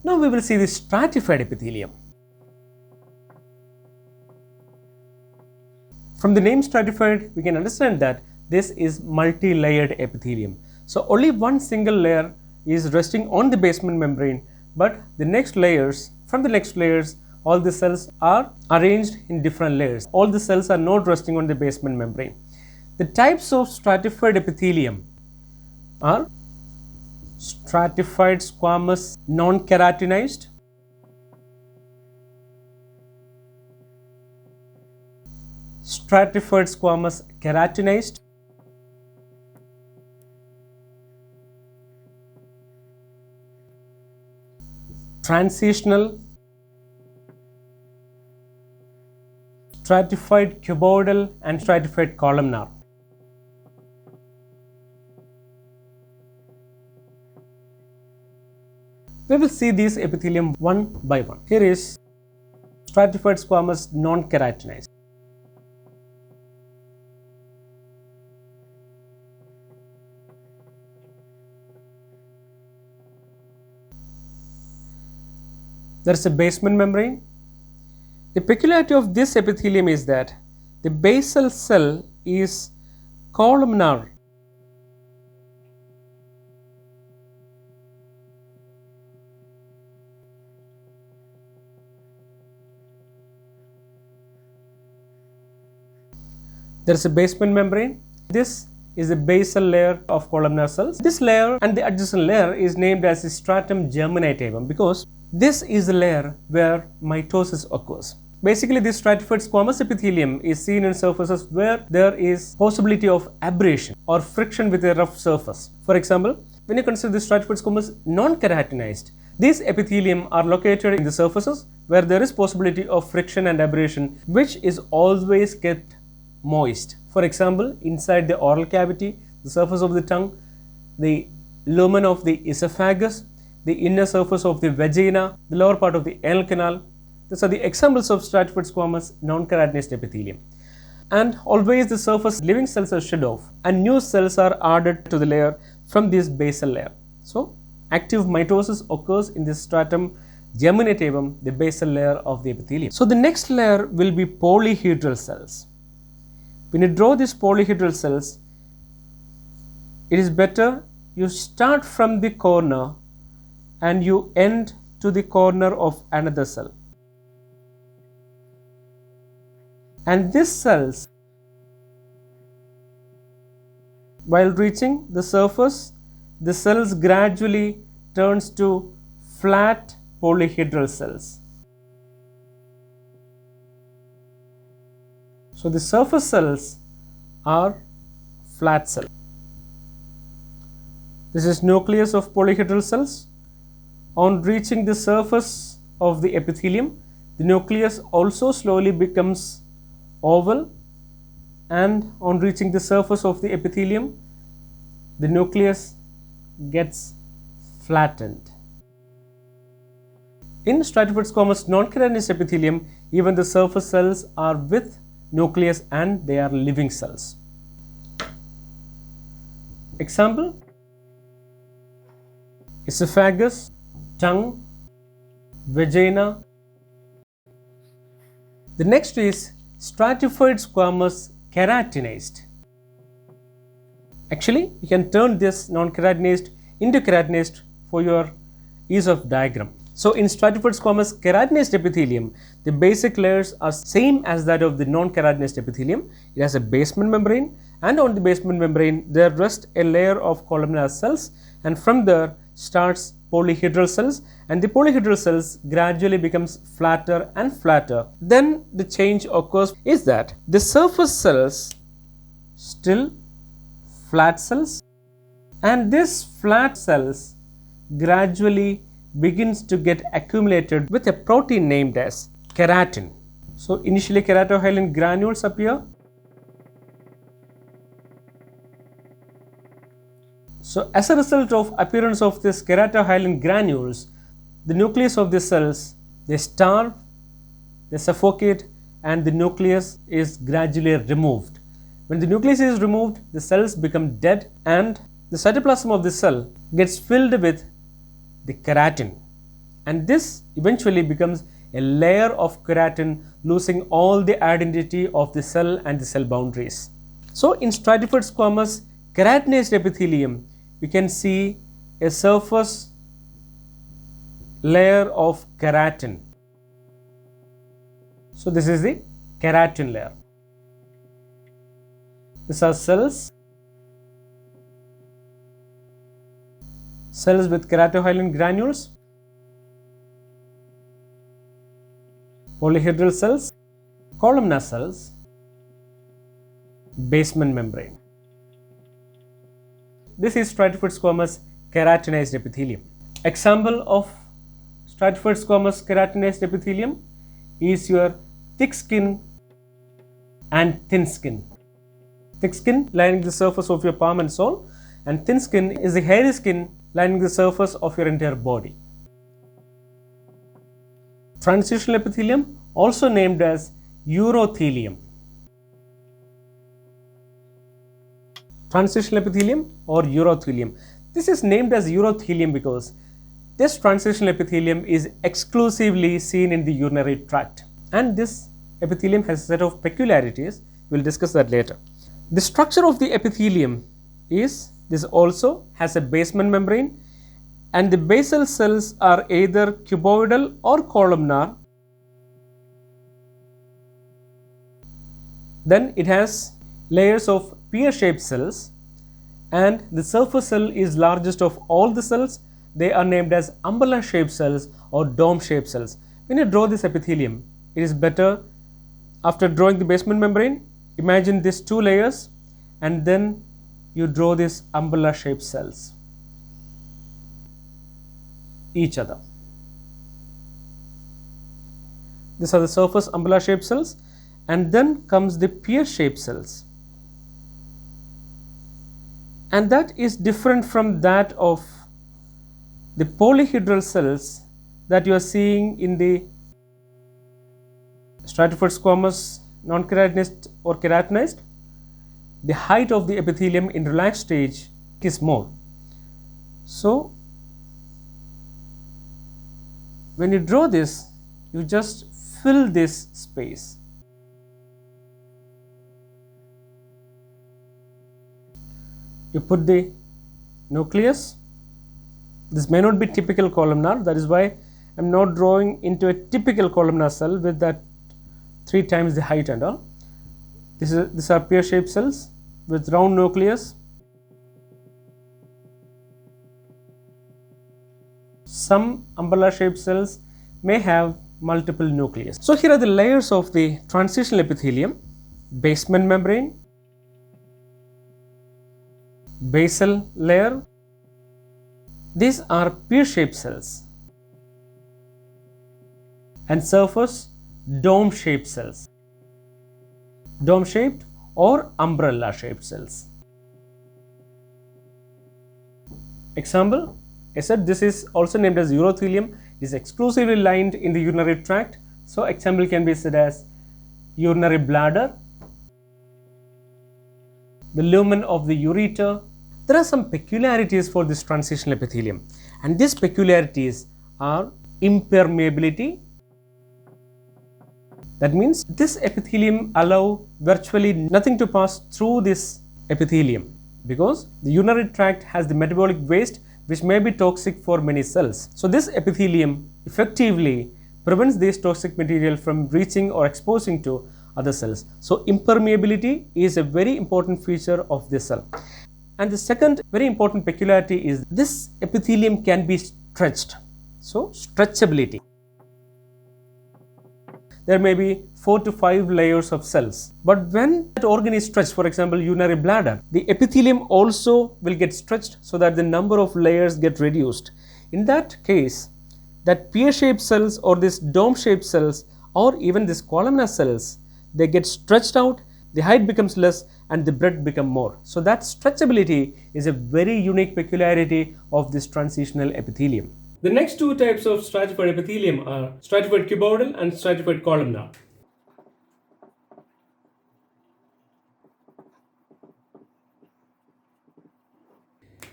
Now we will see the stratified epithelium. From the name stratified, we can understand that this is multi-layered epithelium. So only one single layer is resting on the basement membrane, but the next layers, from the next layers, all the cells are arranged in different layers. All the cells are not resting on the basement membrane. The types of stratified epithelium are stratified squamous non-keratinized, stratified squamous keratinized, transitional, stratified cuboidal, and stratified columnar. We will see these epithelium one by one. Here is stratified squamous non-keratinized. There is a basement membrane. The peculiarity of this epithelium is that the basal cell is columnar. There is a basement membrane. This is the basal layer of columnar cells. This layer and the adjacent layer is named as the stratum germinativum because this is the layer where mitosis occurs. Basically, this stratified squamous epithelium is seen in surfaces where there is possibility of abrasion or friction with a rough surface. For example, when you consider the stratified squamous non-keratinized, these epithelium are located in the surfaces where there is possibility of friction and abrasion, which is always kept moist. For example, inside the oral cavity, the surface of the tongue, the lumen of the esophagus, the inner surface of the vagina, the lower part of the anal canal. These are the examples of stratified squamous non-keratinized epithelium. And always the surface living cells are shed off and new cells are added to the layer from this basal layer. So active mitosis occurs in the stratum germinativum, the basal layer of the epithelium. So the next layer will be polyhedral cells. When you draw these polyhedral cells, it is better you start from the corner and you end to the corner of another cell. And these cells, while reaching the surface, the cells gradually turns to flat polyhedral cells. So the surface cells are flat cells. This is nucleus of polyhedral cells. On reaching the surface of the epithelium, the nucleus also slowly becomes oval, and on reaching the surface of the epithelium, the nucleus gets flattened. In stratified squamous non-keratinized epithelium, even the surface cells are with nucleus and they are living cells. Example: esophagus, tongue, vagina. The next is stratified squamous keratinized. Actually, you can turn this non-keratinized into keratinized for your ease of diagram. So in stratified squamous keratinized epithelium, the basic layers are same as that of the non-keratinized epithelium. It has a basement membrane, and on the basement membrane there rests a layer of columnar cells, and from there starts polyhedral cells, and the polyhedral cells gradually becomes flatter and flatter. Then the change occurs is that the surface cells still flat cells, and these flat cells gradually begins to get accumulated with a protein named as keratin. So initially keratohyalin granules appear. So as a result of appearance of this keratohyalin granules, the nucleus of the cells, they starve, they suffocate, and the nucleus is gradually removed. When the nucleus is removed, the cells become dead and the cytoplasm of the cell gets filled with the keratin. and this eventually becomes a layer of keratin, losing all the identity of the cell and the cell boundaries. So in stratified squamous keratinized epithelium, you can see a surface layer of keratin. So this is the keratin layer. These are cells with keratohyalin granules, polyhedral cells, columnar cells, basement membrane. This is stratified squamous keratinized epithelium. Example of stratified squamous keratinized epithelium is your thick skin and thin skin. Thick skin lining the surface of your palm and sole, and thin skin is the hairy skin lining the surface of your entire body. Transitional epithelium, also named as urothelium. Transitional epithelium or urothelium. This is named as urothelium because this transitional epithelium is exclusively seen in the urinary tract, and this epithelium has a set of peculiarities. We will discuss that later. The structure of the epithelium is this also has a basement membrane, and the basal cells are either cuboidal or columnar. Then it has layers of pear-shaped cells, and the surface cell is largest of all the cells. They are named as umbrella-shaped cells or dome-shaped cells. When you draw this epithelium, it is better, after drawing the basement membrane, imagine these two layers and then you draw these umbrella-shaped cells, each other. These are the surface umbrella-shaped cells, and then comes the pear-shaped cells. And that is different from that of the polyhedral cells that you are seeing in the stratified squamous non-keratinized or keratinized. The height of the epithelium in relaxed stage is more. So when you draw this, you just fill this space. You put the nucleus. This may not be typical columnar, that is why I am not drawing into a typical columnar cell with that 3 times the height and all. These are pear-shaped cells with round nucleus. Some umbrella-shaped cells may have multiple nucleus. So here are the layers of the transitional epithelium: basement membrane, basal layer. These are pear-shaped cells, and surface dome-shaped cells, dome-shaped or umbrella-shaped cells. Example, I said this is also named as urothelium. It is exclusively lined in the urinary tract. So example can be said as urinary bladder, the lumen of the ureter. There are some peculiarities for this transitional epithelium, and these peculiarities are impermeability. That means this epithelium allows virtually nothing to pass through this epithelium, because the urinary tract has the metabolic waste which may be toxic for many cells. So this epithelium effectively prevents this toxic material from reaching or exposing to other cells. So impermeability is a very important feature of this cell. And the second very important peculiarity is this epithelium can be stretched. So stretchability. There may be 4 to 5 layers of cells. But when that organ is stretched, for example, urinary bladder, the epithelium also will get stretched so that the number of layers get reduced. In that case, that pear-shaped cells or these dome-shaped cells or even these columnar cells, they get stretched out, the height becomes less and the breadth becomes more. So that stretchability is a very unique peculiarity of this transitional epithelium. The next two types of stratified epithelium are stratified cuboidal and stratified columnar.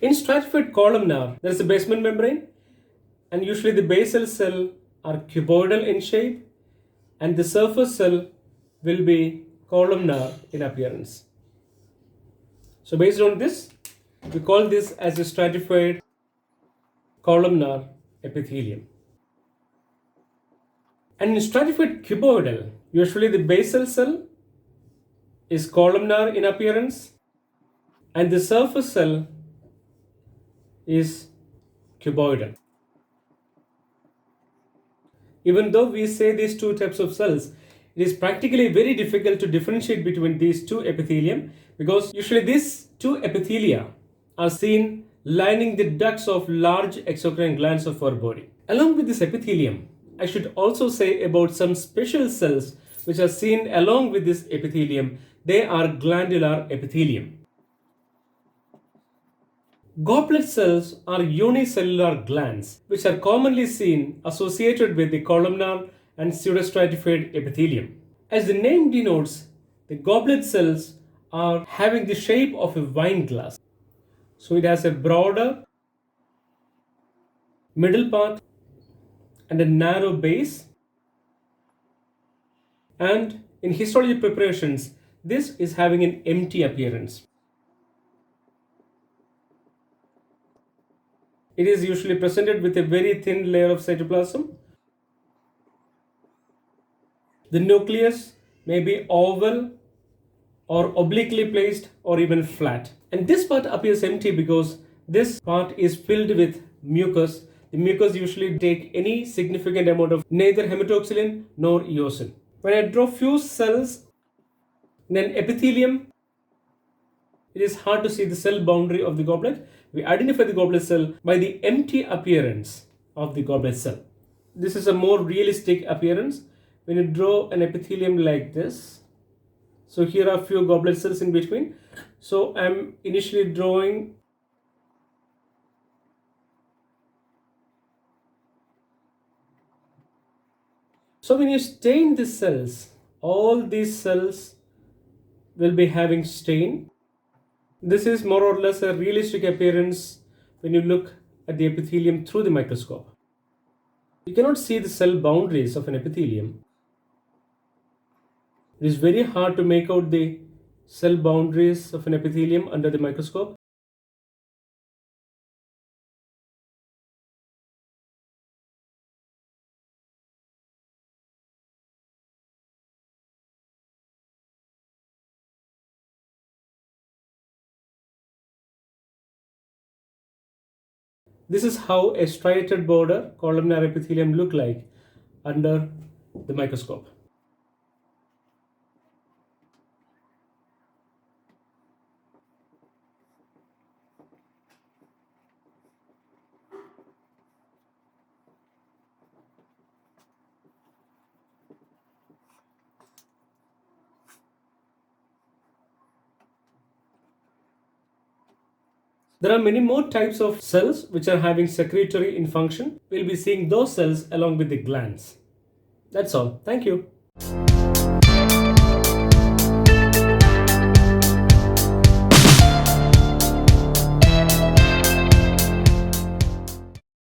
In stratified columnar, there is a basement membrane, and usually the basal cell are cuboidal in shape and the surface cell will be columnar in appearance. So based on this, we call this as a stratified columnar epithelium. And in stratified cuboidal, usually the basal cell is columnar in appearance and the surface cell is cuboidal. Even though we say these two types of cells, it is practically very difficult to differentiate between these two epithelium because usually these two epithelia are seen lining the ducts of large exocrine glands of our body. Along with this epithelium, I should also say about some special cells which are seen along with this epithelium. They are glandular epithelium. Goblet cells are unicellular glands which are commonly seen associated with the columnar and pseudostratified epithelium. As the name denotes, the goblet cells are having the shape of a wine glass. So it has a broader middle part and a narrow base. And in histology preparations, this is having an empty appearance. It is usually presented with a very thin layer of cytoplasm. The nucleus may be oval or obliquely placed or even flat. And this part appears empty because this part is filled with mucus. The mucus usually take any significant amount of neither hematoxylin nor eosin. When I draw few cells in an epithelium, it is hard to see the cell boundary of the goblet. We identify the goblet cell by the empty appearance of the goblet cell. This is a more realistic appearance when you draw an epithelium like this. So here are a few goblet cells in between. So I'm initially drawing So when you stain the cells, all these cells will be having stain. This is more or less a realistic appearance when you look at the epithelium through the microscope. You cannot see the cell boundaries of an epithelium. It is very hard to make out the cell boundaries of an epithelium under the microscope. This is how a striated border columnar epithelium look like under the microscope. There are many more types of cells which are having secretory in function. We'll be seeing those cells along with the glands. That's all. Thank you.